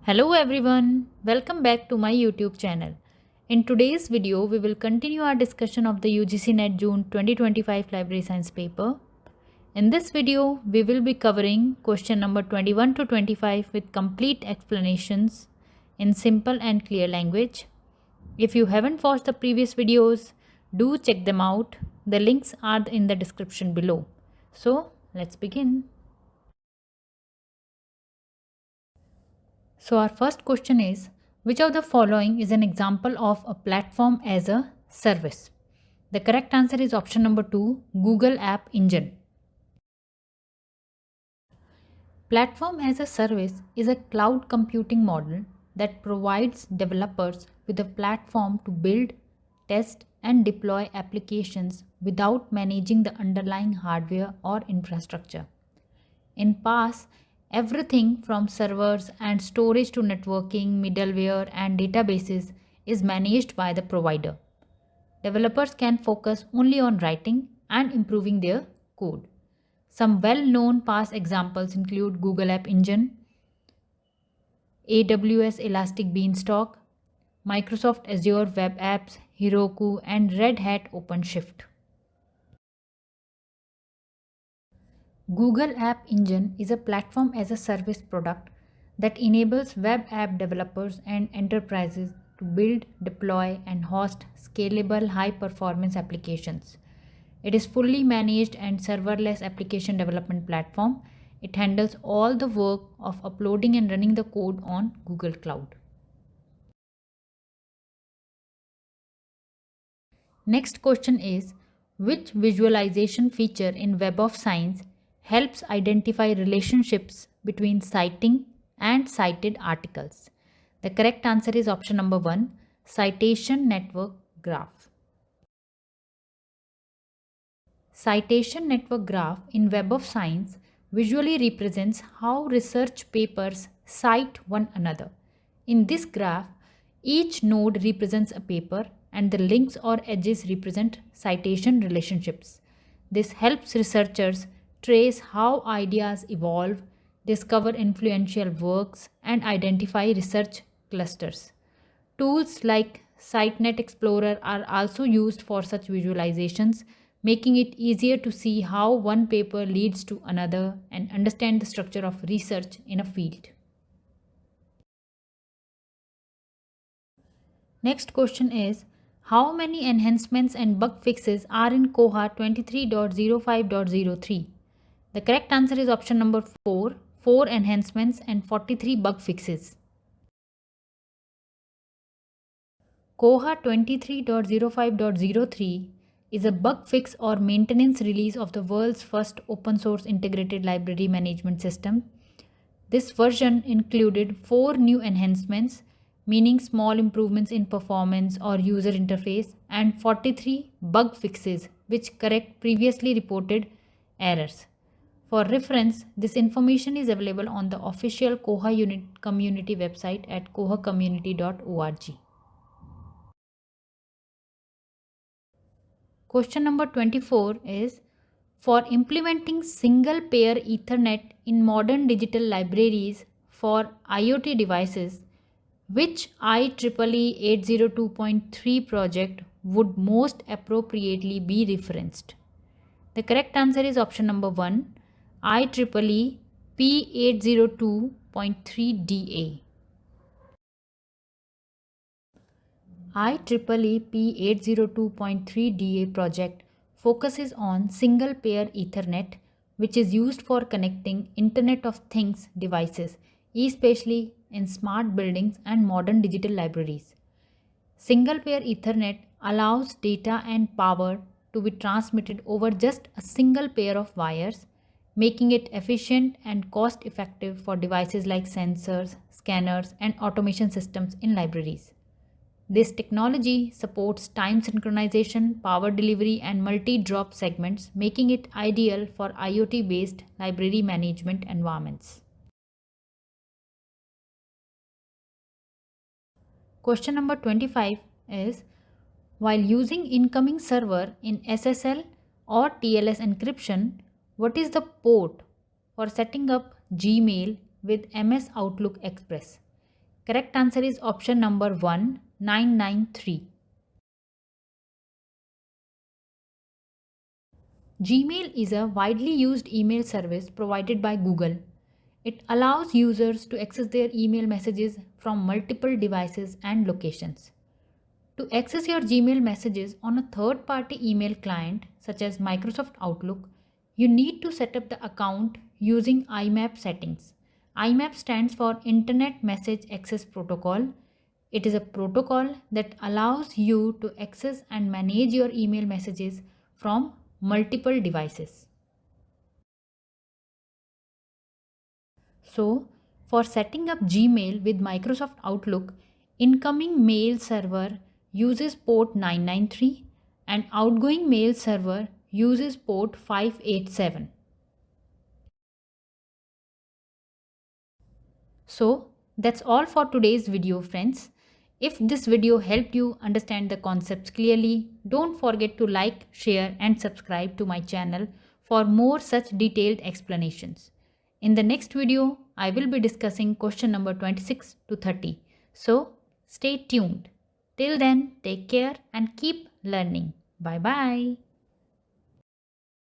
Hello everyone, welcome back to my YouTube channel. In today's video, we will continue our discussion of the UGC NET June 2025 Library Science paper. In this video, we will be covering question number 21 to 25 with complete explanations in simple and clear language. If you haven't watched the previous videos, do check them out. The links are in the description below. So, let's begin. So our first question is, which of the following is an example of a platform as a service? The correct answer is option number 2, Google App Engine. Platform as a service is a cloud computing model that provides developers with a platform to build, test, and deploy applications without managing the underlying hardware or infrastructure. In PaaS, everything from servers and storage to networking, middleware, and databases is managed by the provider. Developers can focus only on writing and improving their code. Some well known PaaS examples include Google App Engine, AWS Elastic Beanstalk, Microsoft Azure Web Apps, Heroku, and Red Hat OpenShift. Google App Engine is a platform as a service product that enables web app developers and enterprises to build, deploy, and host scalable high performance applications. It is fully managed and serverless application development platform. It handles all the work of uploading and running the code on Google Cloud. Next question is, which visualization feature in Web of Science helps identify relationships between citing and cited articles? The correct answer is option number 1, Citation Network Graph. Citation Network Graph in Web of Science visually represents how research papers cite one another. In this graph, each node represents a paper and the links or edges represent citation relationships. This helps researchers trace how ideas evolve, discover influential works, and identify research clusters. Tools like SiteNet Explorer are also used for such visualizations, making it easier to see how one paper leads to another and understand the structure of research in a field. Next question is, how many enhancements and bug fixes are in Koha 23.05.03? The correct answer is option number 4, 4 enhancements and 43 bug fixes. Koha 23.05.03 is a bug fix or maintenance release of the world's first open source integrated library management system. This version included 4 new enhancements, meaning small improvements in performance or user interface, and 43 bug fixes, which correct previously reported errors. For reference, this information is available on the official Koha community website at kohacommunity.org. Question number 24 is, for implementing single pair Ethernet in modern digital libraries for IoT devices, which IEEE 802.3 project would most appropriately be referenced? The correct answer is option number 1, IEEE P802.3DA. IEEE P802.3DA project focuses on single pair Ethernet, which is used for connecting Internet of Things devices, especially in smart buildings and modern digital libraries. Single pair Ethernet allows data and power to be transmitted over just a single pair of wires, making it efficient and cost effective for devices like sensors, scanners, and automation systems in libraries. This technology supports time synchronization, power delivery, and multi-drop segments, making it ideal for IoT-based library management environments. Question number 25 is, while using incoming server in SSL or TLS encryption, what is the port for setting up Gmail with MS Outlook Express? Correct answer is option number 1, 993. Gmail is a widely used email service provided by Google. It allows users to access their email messages from multiple devices and locations. To access your Gmail messages on a third party email client such as Microsoft Outlook, you need to set up the account using IMAP settings. IMAP stands for Internet Message Access Protocol. It is a protocol that allows you to access and manage your email messages from multiple devices. So, for setting up Gmail with Microsoft Outlook, incoming mail server uses port 993 and outgoing mail server uses port 587. So, that's all for today's video, friends. If this video helped you understand the concepts clearly, don't forget to like, share and subscribe to my channel for more such detailed explanations. In the next video, I will be discussing question number 26 to 30. So, stay tuned. Till then, take care and keep learning. Bye bye.